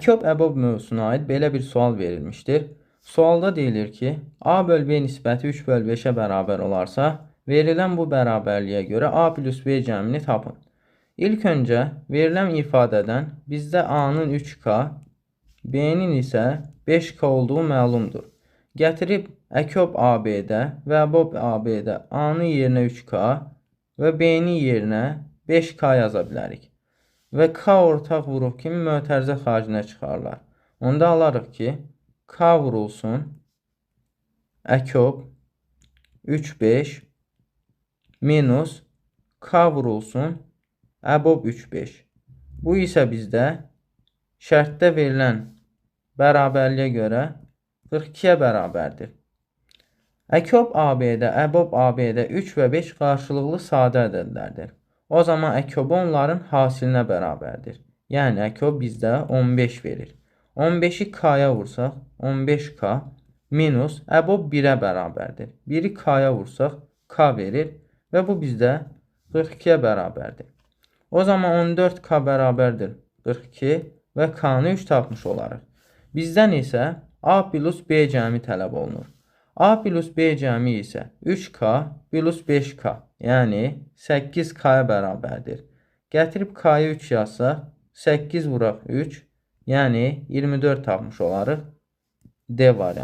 Əkob əbob mövzusuna aid belə bir sual verilmişdir. Sualda deyilir ki, A bölü B nisbəti 3 bölü 5-ə bərabər olarsa, verilən bu bərabərliyə görə A plus B cəmini tapın. İlk öncə verilən ifadədən bizdə A-nın 3K, B-nin isə 5K olduğu məlumdur. Gətirib əkob AB-də və əbob AB-də A-nın yerinə 3K və B-nin yerinə 5K yaza bilərik. Və K ortaq vuruq kimi mötərizə xaricinə çıxarlar. Onda alarıq ki, K vurulsun əkob 3-5 minus K vurulsun əbob 3-5. Bu isə bizdə şərtdə verilən bərabərliyə görə 42-yə bərabərdir. Əkob AB-də, əbob AB-də 3 və 5 qarşılıqlı sadə ədədlərdir. O zaman əkob onların hasilinə bərabərdir. Yəni əkob bizdə 15 verir. 15-i K-ya vursaq 15K minus əbob 1-ə bərabərdir. 1-i K-ya vursaq K verir və bu bizdə 42-yə bərabərdir. O zaman 14K bərabərdir 42 və K-nı 3 tapmış olarıq. Bizdən isə A plus B cəmi tələb olunur. A plus B cəmi isə 3K plus 5K, yəni 8K-ya bərabərdir. Gətirib K-ya 3 yazsaq, 8 vuraq 3, yəni 24 tapmış olarıq D variantı.